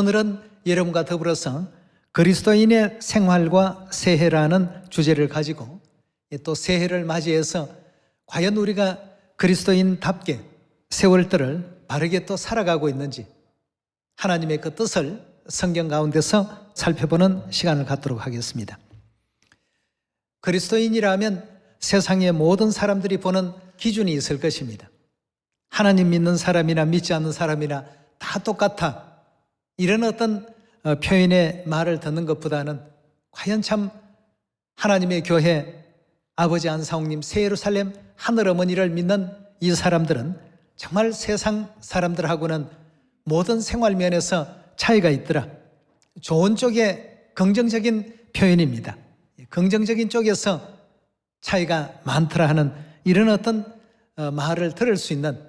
오늘은 여러분과 더불어서 그리스도인의 생활과 새해라는 주제를 가지고 또 새해를 맞이해서 과연 우리가 그리스도인답게 세월들을 바르게 또 살아가고 있는지 하나님의 그 뜻을 성경 가운데서 살펴보는 시간을 갖도록 하겠습니다. 그리스도인이라면 세상의 모든 사람들이 보는 기준이 있을 것입니다. 하나님 믿는 사람이나 믿지 않는 사람이나 다 똑같아. 이런 어떤 표현의 말을 듣는 것보다는 과연 참 하나님의 교회 아버지 안상홍님 새예루살렘 하늘어머니를 믿는 이 사람들은 정말 세상 사람들하고는 모든 생활 면에서 차이가 있더라. 좋은 쪽에 긍정적인 표현입니다. 긍정적인 쪽에서 차이가 많더라 하는 이런 어떤 말을 들을 수 있는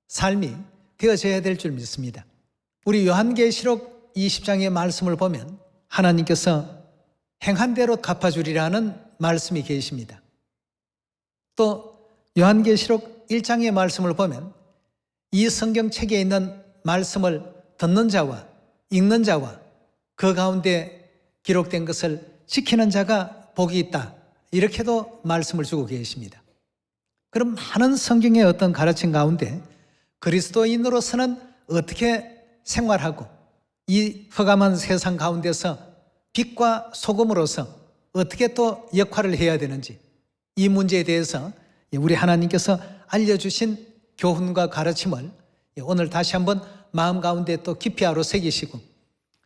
삶이 되어져야 될 줄 믿습니다. 우리 요한계시록 20장의 말씀을 보면 하나님께서 행한 대로 갚아주리라는 말씀이 계십니다. 또 요한계시록 1장의 말씀을 보면 이 성경책에 있는 말씀을 듣는 자와 읽는 자와 그 가운데 기록된 것을 지키는 자가 복이 있다. 이렇게도 말씀을 주고 계십니다. 그럼 많은 성경의 어떤 가르침 가운데 그리스도인으로서는 어떻게 생활하고 이 흑암한 세상 가운데서 빛과 소금으로서 어떻게 또 역할을 해야 되는지 이 문제에 대해서 우리 하나님께서 알려주신 교훈과 가르침을 오늘 다시 한번 마음 가운데 또 깊이 새기시고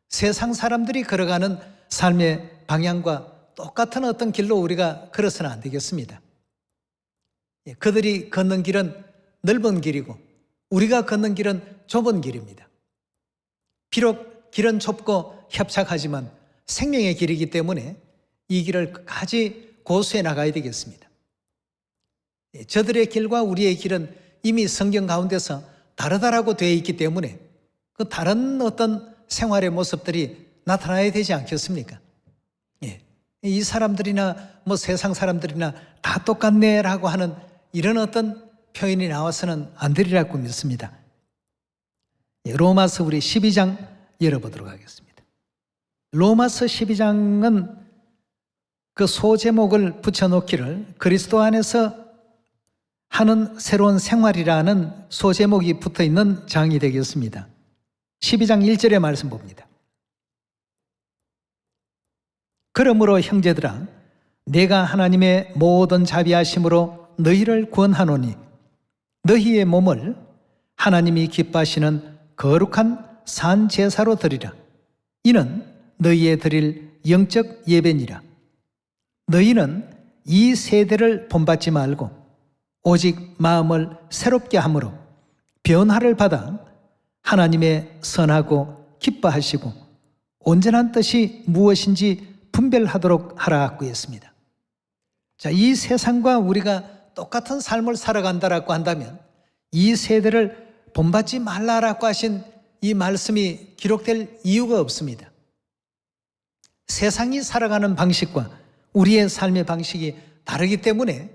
세상 사람들이 걸어가는 삶의 방향과 똑같은 어떤 길로 우리가 걸어서는 안 되겠습니다. 그들이 걷는 길은 넓은 길이고 우리가 걷는 길은 좁은 길입니다. 비록 길은 좁고 협착하지만 생명의 길이기 때문에 이 길을 끝까지 고수해 나가야 되겠습니다. 저들의 길과 우리의 길은 이미 성경 가운데서 다르다라고 되어 있기 때문에 그 다른 어떤 생활의 모습들이 나타나야 되지 않겠습니까? 이 사람들이나 세상 사람들이나 다 똑같네라고 하는 이런 어떤 표현이 나와서는 안 되리라고 믿습니다. 로마서 우리 12장 열어보도록 하겠습니다. 로마서 12장은 그 소제목을 붙여놓기를 그리스도 안에서 하는 새로운 생활이라는 소제목이 붙어있는 장이 되겠습니다. 12장 1절의 말씀 봅니다. 그러므로 형제들아 내가 하나님의 모든 자비하심으로 너희를 구원하노니 너희의 몸을 하나님이 기뻐하시는 거룩한 산 제사로 드리라. 이는 너희의 드릴 영적 예배니라. 너희는 이 세대를 본받지 말고 오직 마음을 새롭게 함으로 변화를 받아 하나님의 선하고 기뻐하시고 온전한 뜻이 무엇인지 분별하도록 하라고 했습니다. 자, 이 세상과 우리가 똑같은 삶을 살아간다라고 한다면 이 세대를 본받지 말라라고 하신 이 말씀이 기록될 이유가 없습니다. 세상이 살아가는 방식과 우리의 삶의 방식이 다르기 때문에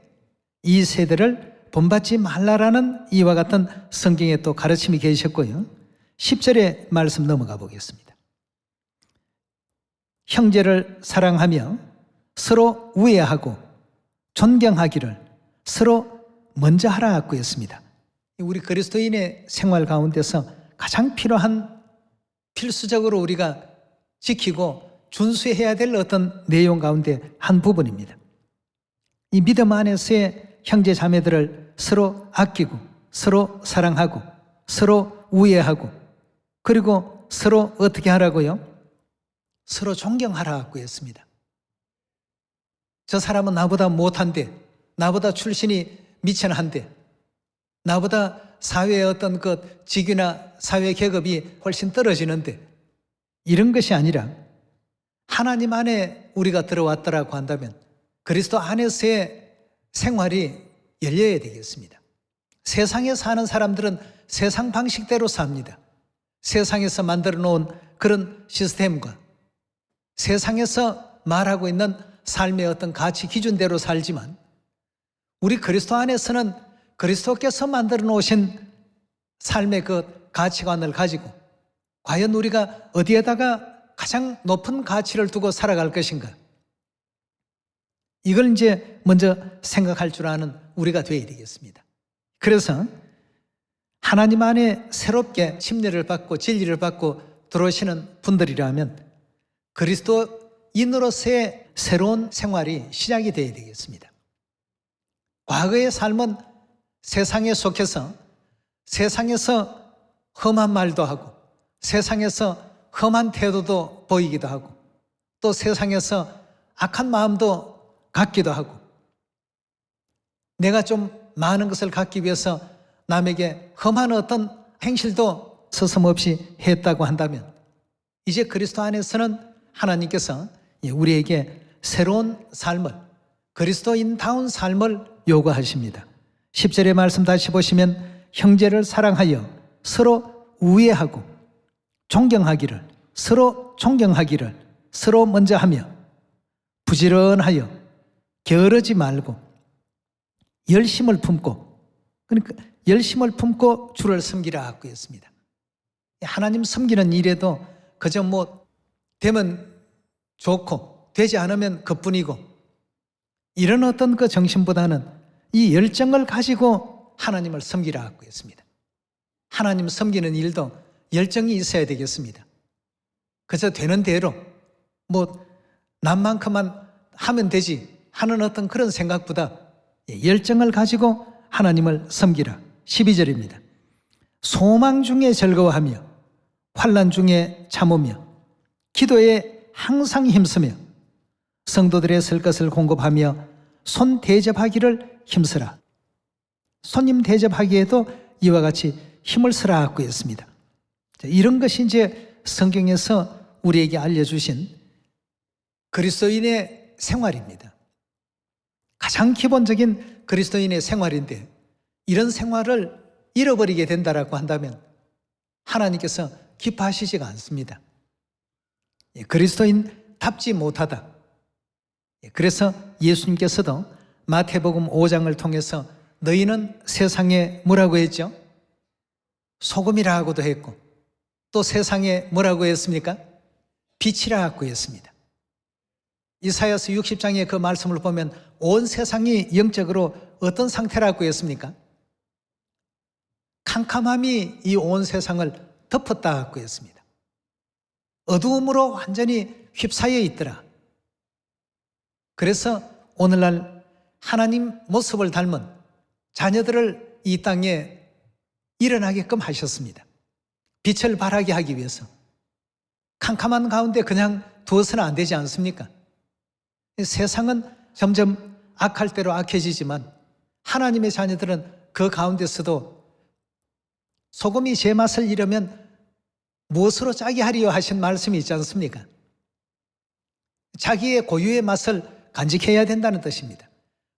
이 세대를 본받지 말라라는 이와 같은 성경의 또 가르침이 계셨고요. 10절의 말씀 넘어가 보겠습니다. 형제를 사랑하며 서로 우애하고 존경하기를 서로 먼저 하라고 했습니다. 우리 그리스도인의 생활 가운데서 가장 필요한 필수적으로 우리가 지키고 준수해야 될 어떤 내용 가운데 한 부분입니다. 이 믿음 안에서의 형제 자매들을 서로 아끼고 서로 사랑하고 서로 우애하고 그리고 서로 어떻게 하라고요? 서로 존경하라고 했습니다. 저 사람은 나보다 못한데 나보다 출신이 미천한데 나보다 사회의 어떤 그 직위나 사회 계급이 훨씬 떨어지는데 이런 것이 아니라 하나님 안에 우리가 들어왔다라고 한다면 그리스도 안에서의 생활이 열려야 되겠습니다. 세상에 사는 사람들은 세상 방식대로 삽니다. 세상에서 만들어 놓은 그런 시스템과 세상에서 말하고 있는 삶의 어떤 가치 기준대로 살지만 우리 그리스도 안에서는 그리스도께서 만들어 놓으신 삶의 그 가치관을 가지고 과연 우리가 어디에다가 가장 높은 가치를 두고 살아갈 것인가? 이걸 이제 먼저 생각할 줄 아는 우리가 되어야 되겠습니다. 그래서 하나님 안에 새롭게 침례를 받고 진리를 받고 들어오시는 분들이라면 그리스도인으로서의 새로운 생활이 시작이 되어야 되겠습니다. 과거의 삶은 세상에 속해서 세상에서 험한 말도 하고 세상에서 험한 태도도 보이기도 하고 또 세상에서 악한 마음도 갖기도 하고 내가 좀 많은 것을 갖기 위해서 남에게 험한 어떤 행실도 서슴없이 했다고 한다면 이제 그리스도 안에서는 하나님께서 우리에게 새로운 삶을 그리스도인다운 삶을 요구하십니다. 10절의 말씀 다시 보시면 형제를 사랑하여 서로 우애하고 존경하기를 서로 존경하기를 서로 먼저 하며 부지런하여 게으르지 말고 열심을 품고 그러니까 열심을 품고 주를 섬기라 하고 했습니다. 하나님 섬기는 일에도 그저 뭐 되면 좋고 되지 않으면 그뿐이고 이런 어떤 그 정신보다는 이 열정을 가지고 하나님을 섬기라 하고 했습니다. 하나님 섬기는 일도 열정이 있어야 되겠습니다. 그저 되는 대로 뭐 남만큼만 하면 되지 하는 어떤 그런 생각보다 열정을 가지고 하나님을 섬기라. 12절입니다. 소망 중에 즐거워하며 환난 중에 참으며 기도에 항상 힘쓰며 성도들의 쓸 것을 공급하며 손 대접하기를 힘쓰라. 손님 대접하기에도 이와 같이 힘을 쓰라 하고 했습니다. 이런 것이 이제 성경에서 우리에게 알려주신 그리스도인의 생활입니다. 가장 기본적인 그리스도인의 생활인데 이런 생활을 잃어버리게 된다라고 한다면 하나님께서 기뻐하시지가 않습니다. 그리스도인답지 못하다. 그래서 예수님께서도 마태복음 5장을 통해서 너희는 세상에 뭐라고 했죠? 소금이라고도 했고 또 세상에 뭐라고 했습니까? 빛이라고 했습니다. 이사야서 60장의 그 말씀을 보면 온 세상이 영적으로 어떤 상태라고 했습니까? 캄캄함이 이 온 세상을 덮었다고 했습니다. 어두움으로 완전히 휩싸여 있더라. 그래서 오늘날 하나님 모습을 닮은 자녀들을 이 땅에 일어나게끔 하셨습니다. 빛을 발하게 하기 위해서. 캄캄한 가운데 그냥 두어서는 안 되지 않습니까? 세상은 점점 악할 대로 악해지지만 하나님의 자녀들은 그 가운데서도 소금이 제 맛을 잃으면 무엇으로 짜게 하리요 하신 말씀이 있지 않습니까? 자기의 고유의 맛을 간직해야 된다는 뜻입니다.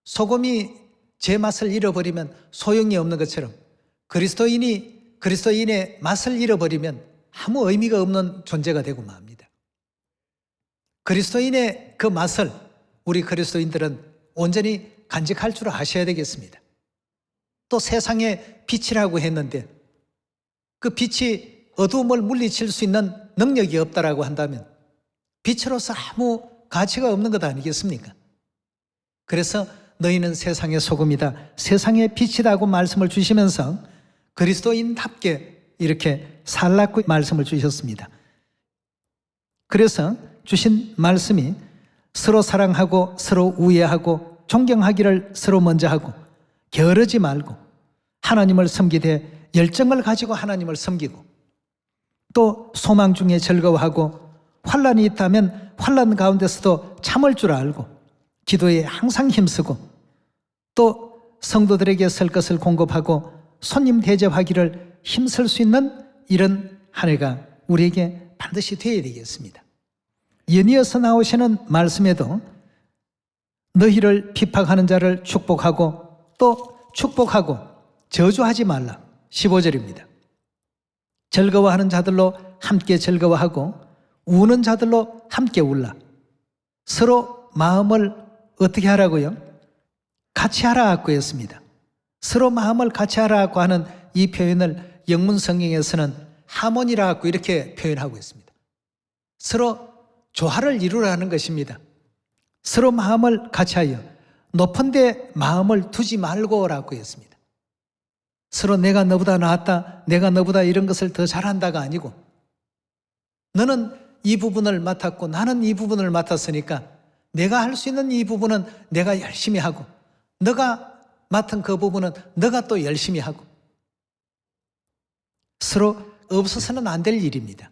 소금이 제 맛을 잃어버리면 소용이 없는 것처럼 그리스도인의 맛을 잃어버리면 아무 의미가 없는 존재가 되고 맙니다. 그리스도인의 그 맛을 우리 그리스도인들은 온전히 간직할 줄 아셔야 되겠습니다. 또 세상에 빛이라고 했는데 그 빛이 어두움을 물리칠 수 있는 능력이 없다라고 한다면 빛으로서 아무 가치가 없는 것 아니겠습니까? 그래서 너희는 세상의 소금이다, 세상의 빛이라고 말씀을 주시면서 그리스도인답게 이렇게 살라고 말씀을 주셨습니다. 그래서 주신 말씀이 서로 사랑하고 서로 우애하고 존경하기를 서로 먼저 하고 게으르지 말고 하나님을 섬기되 열정을 가지고 하나님을 섬기고 또 소망 중에 즐거워하고 환난이 있다면 환난 가운데서도 참을 줄 알고 기도에 항상 힘쓰고 또 성도들에게 쓸 것을 공급하고 손님 대접하기를 힘쓸 수 있는 이런 한 해가 우리에게 반드시 되어야 되겠습니다. 연이어서 나오시는 말씀에도 너희를 비박하는 자를 축복하고 또 축복하고 저주하지 말라. 15절입니다. 즐거워하는 자들로 함께 즐거워하고 우는 자들로 함께 울라. 서로 마음을 어떻게 하라고요? 같이 하라고 했습니다. 서로 마음을 같이 하라고 하는 이 표현을 영문 성경에서는 하모니라 갖고 이렇게 표현하고 있습니다. 서로 조화를 이루라는 것입니다. 서로 마음을 같이하여 높은 데 마음을 두지 말고라고 했습니다. 서로 내가 너보다 낫다, 내가 너보다 이런 것을 더 잘한다가 아니고, 너는 이 부분을 맡았고 나는 이 부분을 맡았으니까 내가 할 수 있는 이 부분은 내가 열심히 하고, 너가 맡은 그 부분은 너가 또 열심히 하고, 서로 없어서는 안 될 일입니다.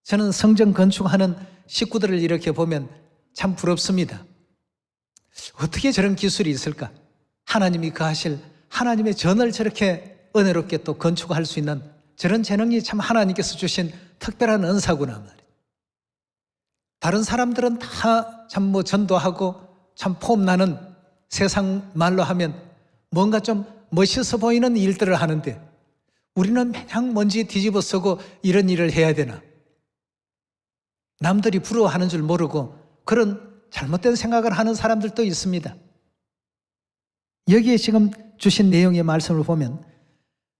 저는 성전 건축하는 식구들을 이렇게 보면 참 부럽습니다. 어떻게 저런 기술이 있을까? 하나님이 거하실 하나님의 전을 저렇게 은혜롭게 또 건축할 수 있는 저런 재능이 참 하나님께서 주신 특별한 은사구나 말이에요. 다른 사람들은 다 참 전도하고 참 폼나는, 세상 말로 하면 뭔가 좀 멋있어 보이는 일들을 하는데, 우리는 그냥 먼지 뒤집어 쓰고 이런 일을 해야 되나? 남들이 부러워하는 줄 모르고 그런 잘못된 생각을 하는 사람들도 있습니다. 여기에 지금 주신 내용의 말씀을 보면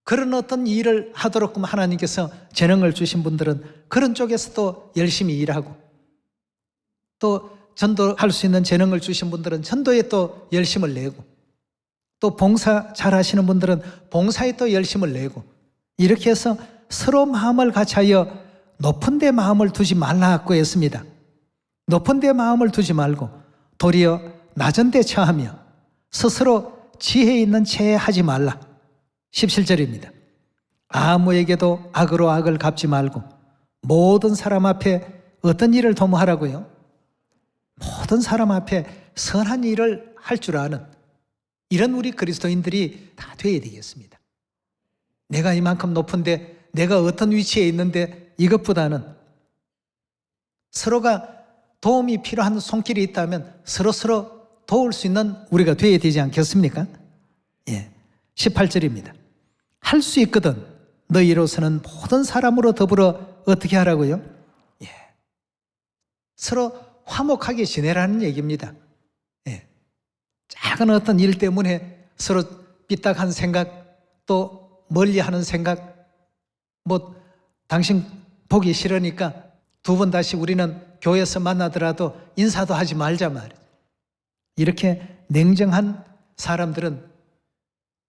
그런 어떤 일을 하도록 하나님께서 재능을 주신 분들은 그런 쪽에서도 열심히 일하고, 또 전도할 수 있는 재능을 주신 분들은 전도에 또 열심을 내고, 또 봉사 잘 하시는 분들은 봉사에 또 열심을 내고, 이렇게 해서 서로 마음을 같이하여 높은 데 마음을 두지 말라고 했습니다. 높은 데 마음을 두지 말고 도리어 낮은 데 처하며 스스로 지혜 있는 채 하지 말라. 17절입니다. 아무에게도 악으로 악을 갚지 말고 모든 사람 앞에 어떤 일을 도모하라고요? 모든 사람 앞에 선한 일을 할 줄 아는 이런 우리 그리스도인들이 다 되어야 되겠습니다. 내가 이만큼 높은데, 내가 어떤 위치에 있는데, 이것보다는 서로가 도움이 필요한 손길이 있다면 서로 도울 수 있는 우리가 되어야 되지 않겠습니까? 18절입니다. 할 수 있거든 너희로서는 모든 사람으로 더불어 어떻게 하라고요? 서로 화목하게 지내라는 얘기입니다. 작은 어떤 일 때문에 서로 삐딱한 생각, 또 멀리하는 생각, 당신 보기 싫으니까 두 번 다시 우리는 교회에서 만나더라도 인사도 하지 말자 말이에요. 이렇게 냉정한 사람들은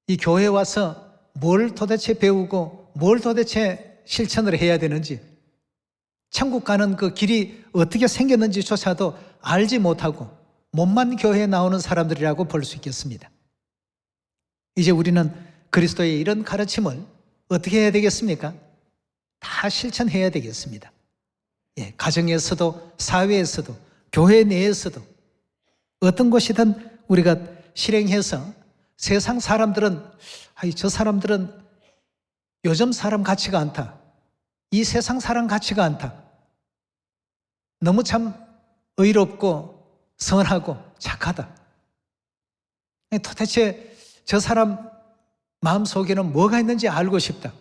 이 교회에 와서 뭘 도대체 배우고 뭘 도대체 실천을 해야 되는지, 천국 가는 그 길이 어떻게 생겼는지조차도 알지 못하고 몸만 교회에 나오는 사람들이라고 볼 수 있겠습니다. 이제 우리는 그리스도의 이런 가르침을 어떻게 해야 되겠습니까? 다 실천해야 되겠습니다. 가정에서도 사회에서도 교회 내에서도 어떤 곳이든 우리가 실행해서 세상 사람들은 저 사람들은 요즘 사람 같지가 않다, 이 세상 사람 같지가 않다, 너무 참 의롭고 선하고 착하다, 도대체 저 사람 마음속에는 뭐가 있는지 알고 싶다.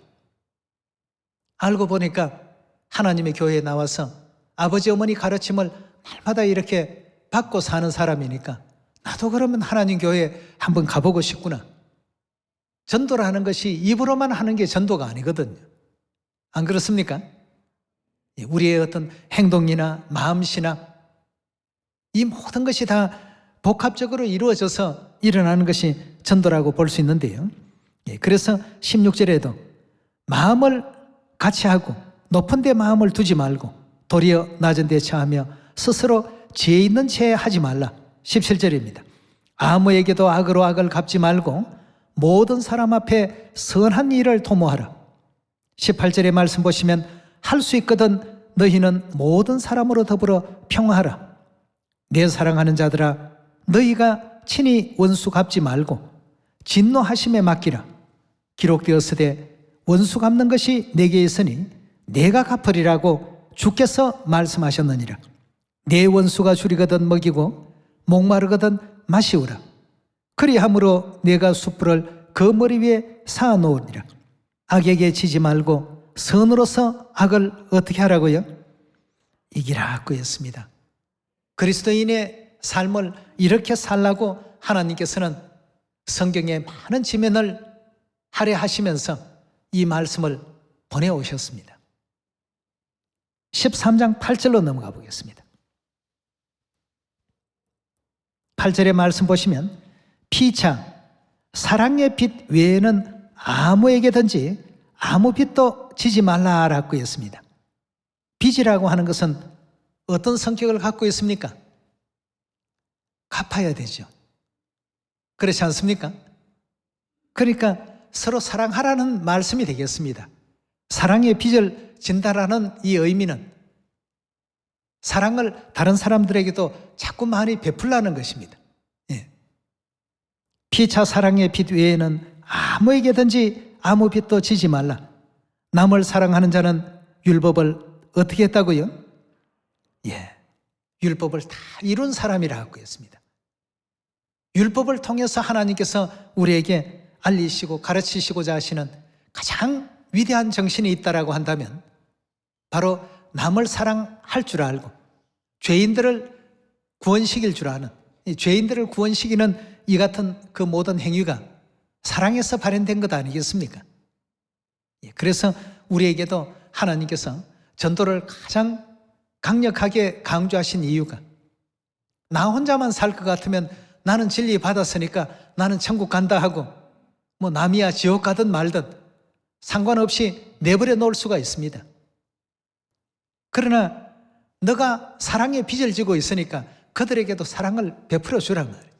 알고 보니까 하나님의 교회에 나와서 아버지 어머니 가르침을 날마다 이렇게 받고 사는 사람이니까 나도 그러면 하나님 교회에 한번 가보고 싶구나. 전도를 것이 입으로만 하는 게 전도가 아니거든요. 안 그렇습니까? 우리의 어떤 행동이나 마음씨나 이 모든 것이 다 복합적으로 이루어져서 일어나는 것이 전도라고 볼 수 있는데요. 그래서 16절에도 마음을 같이 하고 높은 데 마음을 두지 말고 도리어 낮은 데 처하며 스스로 지혜 있는 채 하지 말라. 17절입니다. 아무에게도 악으로 악을 갚지 말고 모든 사람 앞에 선한 일을 도모하라. 18절의 말씀 보시면 할 수 있거든 너희는 모든 사람으로 더불어 평화하라. 내 사랑하는 자들아, 너희가 친히 원수 갚지 말고 진노하심에 맡기라. 기록되었으되 원수 갚는 것이 내게 있으니 내가 갚으리라고 주께서 말씀하셨느니라. 내 원수가 줄이거든 먹이고 목마르거든 마시우라. 그리함으로 내가 숯불을 그 머리 위에 쌓아놓으리라. 악에게 지지 말고 선으로서 악을 어떻게 하라고요? 이기라고 했습니다. 그리스도인의 삶을 이렇게 살라고 하나님께서는 성경의 많은 지면을 할애하시면서 이 말씀을 보내오셨습니다. 13장 8절로 넘어가 보겠습니다. 8절의 말씀 보시면 피차 사랑의 빛 외에는 아무에게든지 아무 빚도 지지 말라라고 했습니다. 빚이라고 하는 것은 어떤 성격을 갖고 있습니까? 갚아야 되죠. 그렇지 않습니까? 그러니까 서로 사랑하라는 말씀이 되겠습니다. 사랑의 빚을 진다라는 이 의미는 사랑을 다른 사람들에게도 자꾸 많이 베풀라는 것입니다. 예. 피차 사랑의 빚 외에는 아무에게든지 아무 빚도 지지 말라. 남을 사랑하는 자는 율법을 어떻게 했다고요? 예, 율법을 다 이룬 사람이라고 했습니다. 율법을 통해서 하나님께서 우리에게 알리시고 가르치시고자 하시는 가장 위대한 정신이 있다라고 한다면 바로 남을 사랑할 줄 알고 죄인들을 구원시킬 줄 아는, 이 죄인들을 구원시키는 이 같은 그 모든 행위가 사랑에서 발현된 것 아니겠습니까? 그래서 우리에게도 하나님께서 전도를 가장 강력하게 강조하신 이유가 나 혼자만 살 것 같으면 나는 진리 받았으니까 나는 천국 간다 하고 뭐 남이야 지옥 가든 말든 상관없이 내버려 놓을 수가 있습니다. 그러나 너가 사랑의 빚을 지고 있으니까 그들에게도 사랑을 베풀어 주란 말이에요.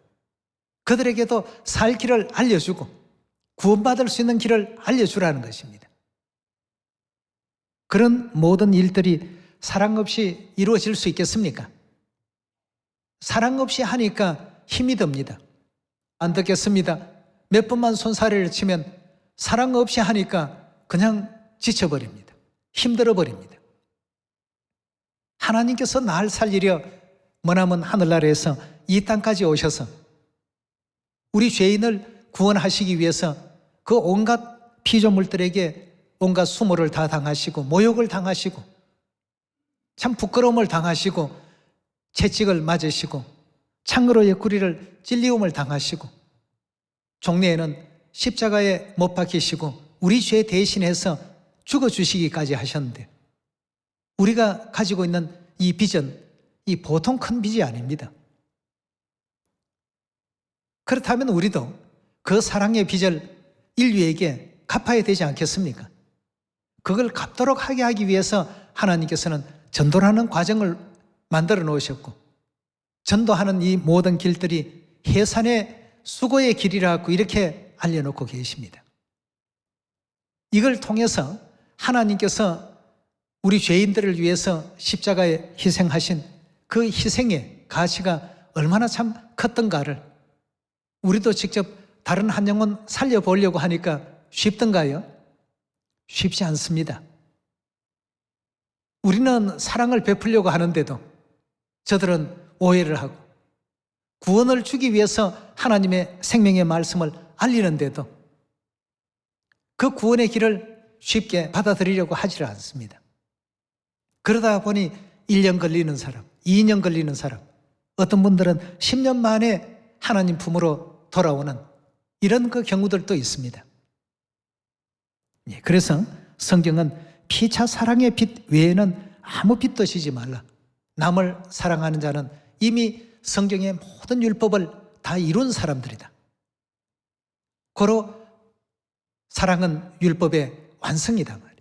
그들에게도 살 길을 알려주고 구원받을 수 있는 길을 알려주라는 것입니다. 그런 모든 일들이 사랑 없이 이루어질 수 있겠습니까? 사랑 없이 하니까 힘이 듭니다. 안 듣겠습니다. 몇 번만 손사래를 치면 사랑 없이 하니까 그냥 지쳐버립니다. 힘들어 버립니다. 하나님께서 날 살리려 머나먼 하늘나라에서 이 땅까지 오셔서 우리 죄인을 구원하시기 위해서 그 온갖 피조물들에게 온갖 수모를 다 당하시고 모욕을 당하시고 참 부끄러움을 당하시고 채찍을 맞으시고 창으로 옆구리를 찔리움을 당하시고 종래에는 십자가에 못 박히시고 우리 죄 대신해서 죽어주시기까지 하셨는데 우리가 가지고 있는 이 빚은 이 보통 큰 빚이 아닙니다. 그렇다면 우리도 그 사랑의 빚을 인류에게 갚아야 되지 않겠습니까? 그걸 갚도록 하게 하기 위해서 하나님께서는 전도라는 과정을 만들어 놓으셨고 전도하는 이 모든 길들이 해산의 수고의 길이라고 이렇게 알려놓고 계십니다. 이걸 통해서 하나님께서 우리 죄인들을 위해서 십자가에 희생하신 그 희생의 가치가 얼마나 참 컸던가를 우리도 직접 다른 한 영혼 살려보려고 하니까 쉽던가요? 쉽지 않습니다. 우리는 사랑을 베풀려고 하는데도 저들은 오해를 하고 구원을 주기 위해서 하나님의 생명의 말씀을 알리는데도 그 구원의 길을 쉽게 받아들이려고 하지 않습니다. 그러다 보니 1년 걸리는 사람, 2년 걸리는 사람, 어떤 분들은 10년 만에 하나님 품으로 돌아오는 이런 그 경우들도 있습니다. 그래서 성경은 피차 사랑의 빛 외에는 아무 빛도 지지 말라. 남을 사랑하는 자는 이미 성경의 모든 율법을 다 이룬 사람들이다. 고로 사랑은 율법의 완성이다 말이에요.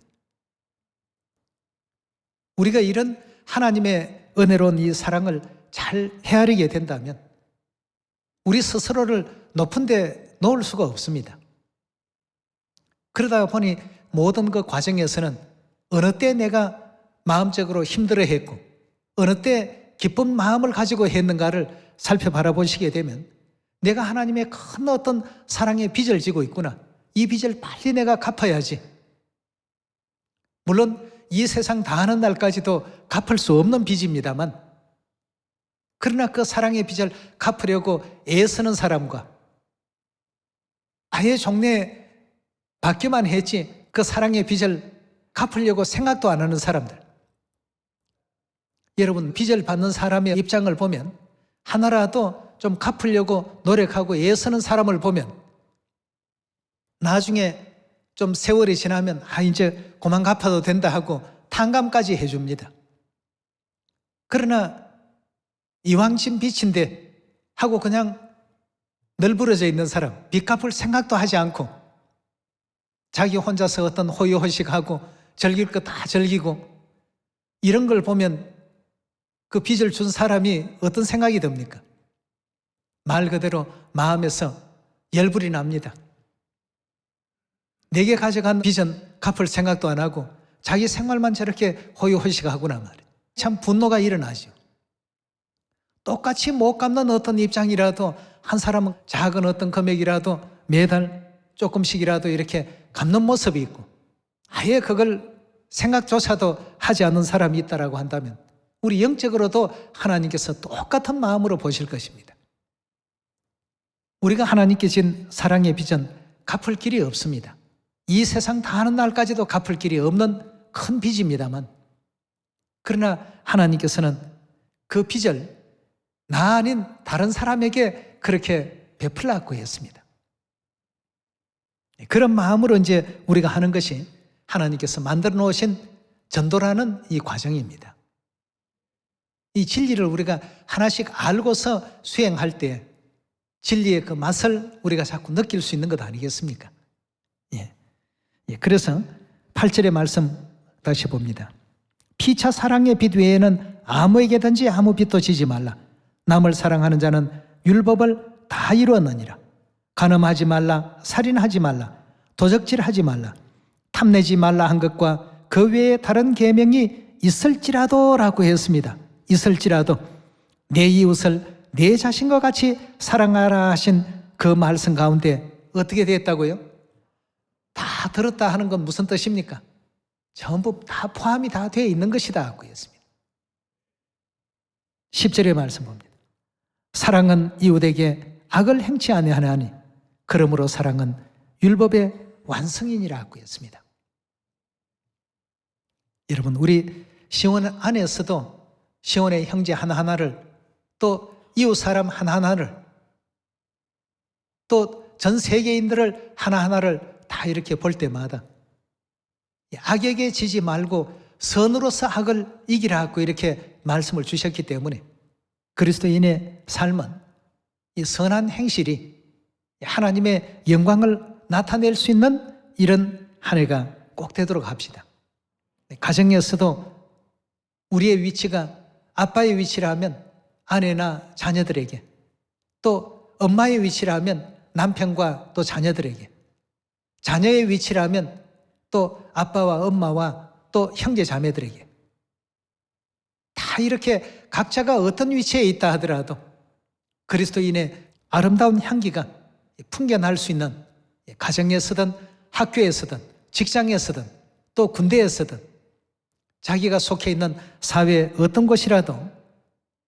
우리가 이런 하나님의 은혜로운 이 사랑을 잘 헤아리게 된다면 우리 스스로를 높은 데 놓을 수가 없습니다. 그러다 보니 모든 그 과정에서는 어느 때 내가 마음적으로 힘들어했고 어느 때 기쁜 마음을 가지고 했는가를 살펴바라보시게 되면 내가 하나님의 큰 어떤 사랑의 빚을 지고 있구나. 이 빚을 빨리 내가 갚아야지. 물론 이 세상 다하는 날까지도 갚을 수 없는 빚입니다만 그러나 그 사랑의 빚을 갚으려고 애쓰는 사람과 아예 종래 받기만 했지 그 사랑의 빚을 갚으려고 생각도 안 하는 사람들. 여러분, 빚을 받는 사람의 입장을 보면 하나라도 좀 갚으려고 노력하고 애쓰는 사람을 보면 나중에 좀 세월이 지나면 이제 그만 갚아도 된다 하고 탕감까지 해줍니다. 그러나 이왕진 빚인데 하고 그냥 널브러져 있는 사람, 빚 갚을 생각도 하지 않고 자기 혼자서 어떤 호의호식하고 즐길 거 다 즐기고 이런 걸 보면 그 빚을 준 사람이 어떤 생각이 듭니까? 말 그대로 마음에서 열불이 납니다. 내게 가져간 빚은 갚을 생각도 안 하고 자기 생활만 저렇게 호의호식하구나 말이에요. 참 분노가 일어나죠. 똑같이 못 갚는 어떤 입장이라도 한 사람은 작은 어떤 금액이라도 매달 조금씩이라도 이렇게 갚는 모습이 있고 아예 그걸 생각조차도 하지 않는 사람이 있다라고 한다면 우리 영적으로도 하나님께서 똑같은 마음으로 보실 것입니다. 우리가 하나님께 진 사랑의 빚은 갚을 길이 없습니다. 이 세상 다 하는 날까지도 갚을 길이 없는 큰 빚입니다만 그러나 하나님께서는 그 빚을 나 아닌 다른 사람에게 그렇게 베풀라고 했습니다. 그런 마음으로 이제 우리가 하는 것이 하나님께서 만들어 놓으신 전도라는 이 과정입니다. 이 진리를 우리가 하나씩 알고서 수행할 때 진리의 그 맛을 우리가 자꾸 느낄 수 있는 것 아니겠습니까? 그래서 8절의 말씀 다시 봅니다. 피차 사랑의 빚 외에는 아무에게든지 아무 빚도 지지 말라. 남을 사랑하는 자는 율법을 다 이루었느니라. 간음하지 말라, 살인하지 말라, 도적질하지 말라, 탐내지 말라 한 것과 그 외에 다른 계명이 있을지라도라고 했습니다. 있을지라도 내 이웃을 내 자신과 같이 사랑하라 하신 그 말씀 가운데 어떻게 됐다고요? 다 들었다 하는 건 무슨 뜻입니까? 전부 다 포함이 다 되어 있는 것이다 하고 했습니다. 10절의 말씀 봅니다. 사랑은 이웃에게 악을 행치 아니하나니 그러므로 사랑은 율법의 완성이니라 하고 했습니다. 여러분, 우리 시온 안에서도 시온의 형제 하나하나를 또 이웃 사람 하나하나를 또 전 세계인들을 하나하나를 다 이렇게 볼 때마다 악에게 지지 말고 선으로서 악을 이기라고 이렇게 말씀을 주셨기 때문에 그리스도인의 삶은 이 선한 행실이 하나님의 영광을 나타낼 수 있는 이런 한 해가 꼭 되도록 합시다. 가정에서도 우리의 위치가 아빠의 위치라면 아내나 자녀들에게, 또 엄마의 위치라면 남편과 또 자녀들에게, 자녀의 위치라면 또 아빠와 엄마와 또 형제 자매들에게 다 이렇게 각자가 어떤 위치에 있다 하더라도 그리스도인의 아름다운 향기가 풍겨날 수 있는 가정에서든 학교에서든 직장에서든 또 군대에서든 자기가 속해 있는 사회 어떤 곳이라도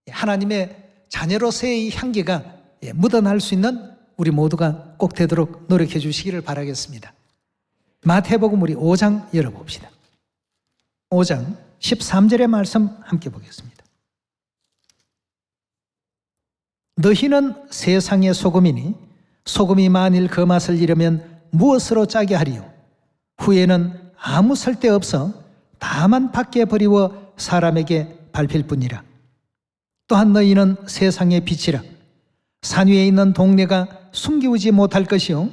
하나님의 자녀로서의 이 향기가 묻어날 수 있는 우리 모두가 꼭 되도록 노력해 주시기를 바라겠습니다. 마태복음 우리 5장 열어봅시다. 5장 13절의 말씀 함께 보겠습니다. 너희는 세상의 소금이니 소금이 만일 그 맛을 잃으면 무엇으로 짜게 하리요? 후에는 아무 쓸데없어 다만 밖에 버리워 사람에게 밟힐 뿐이라. 또한 너희는 세상의 빛이라. 산 위에 있는 동네가 숨기우지 못할 것이요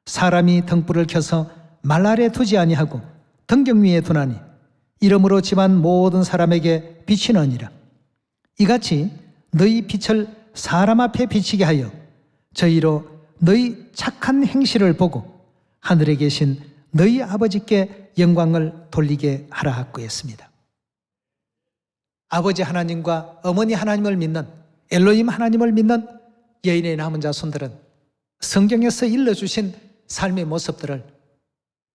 사람이 등불을 켜서 말 아래 두지 아니하고 등경 위에 두나니 이러므로 집안 모든 사람에게 비치느니라. 이같이 너희 빛을 사람 앞에 비치게 하여 저희로 너희 착한 행실을 보고 하늘에 계신 너희 아버지께 영광을 돌리게 하라 하고 했습니다. 아버지 하나님과 어머니 하나님을 믿는 엘로힘 하나님을 믿는 여인의 남은 자손들은 성경에서 일러주신 삶의 모습들을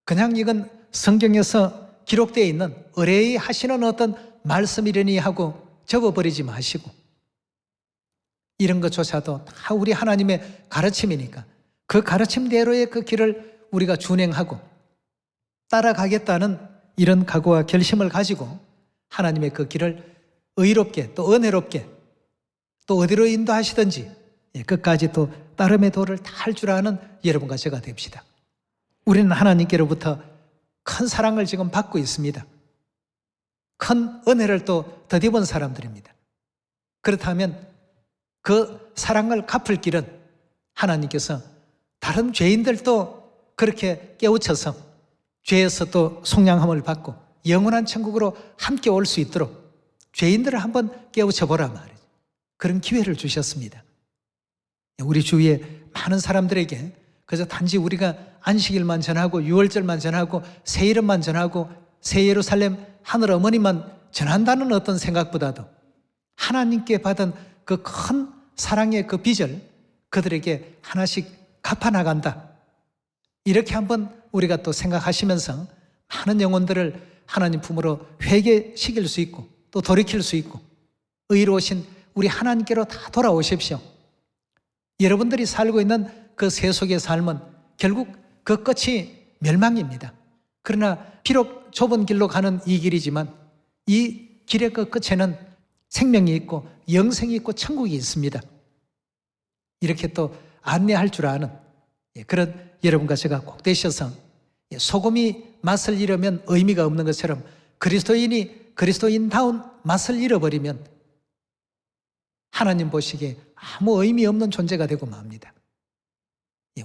그냥 이건 성경에서 기록되어 있는 의뢰의 하시는 어떤 말씀이려니 하고 접어버리지 마시고 이런 것조차도 다 우리 하나님의 가르침이니까 그 가르침대로의 그 길을 우리가 준행하고 따라가겠다는 이런 각오와 결심을 가지고 하나님의 그 길을 의롭게 또 은혜롭게 또 어디로 인도하시든지 끝까지 또 따름의 도를 다 할 줄 아는 여러분과 제가 됩시다. 우리는 하나님께로부터 큰 사랑을 지금 받고 있습니다. 큰 은혜를 또 덧입은 사람들입니다. 그렇다면 그 사랑을 갚을 길은 하나님께서 다른 죄인들도 그렇게 깨우쳐서 죄에서 또 속량함을 받고 영원한 천국으로 함께 올 수 있도록 죄인들을 한번 깨우쳐 보라 말이죠. 그런 기회를 주셨습니다. 우리 주위에 많은 사람들에게 그저 단지 우리가 안식일만 전하고 유월절만 전하고 새 이름만 전하고 새 예루살렘 하늘 어머니만 전한다는 어떤 생각보다도 하나님께 받은 그 큰 사랑의 그 빚을 그들에게 하나씩 갚아나간다. 이렇게 한번 우리가 또 생각하시면서 많은 영혼들을 하나님 품으로 회개시킬 수 있고 또 돌이킬 수 있고 의로우신 우리 하나님께로 다 돌아오십시오. 여러분들이 살고 있는 그 세속의 삶은 결국 그 끝이 멸망입니다. 그러나 비록 좁은 길로 가는 이 길이지만 이 길의 그 끝에는 생명이 있고 영생이 있고 천국이 있습니다. 이렇게 또 안내할 줄 아는 그런 여러분과 제가 꼭 되셔서 소금이 맛을 잃으면 의미가 없는 것처럼 그리스도인이 그리스도인다운 맛을 잃어버리면 하나님 보시기에 아무 의미 없는 존재가 되고 맙니다.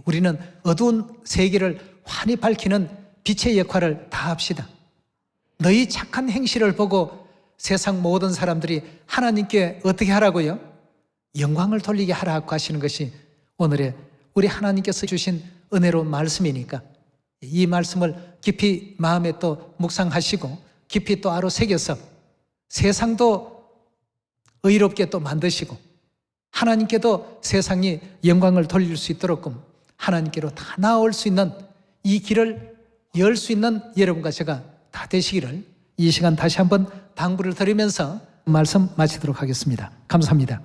우리는 어두운 세계를 환히 밝히는 빛의 역할을 다 합시다. 너희 착한 행실을 보고 세상 모든 사람들이 하나님께 어떻게 하라고요? 영광을 돌리게 하라고 하시는 것이 오늘의 우리 하나님께서 주신 은혜로운 말씀이니까 이 말씀을 깊이 마음에 또 묵상하시고 깊이 또 알아 새겨서 세상도 의롭게 또 만드시고 하나님께도 세상이 영광을 돌릴 수 있도록끔 하나님께로 다 나아올 수 있는 이 길을 열 수 있는 여러분과 제가 다 되시기를 이 시간 다시 한번 당부를 드리면서 말씀 마치도록 하겠습니다. 감사합니다.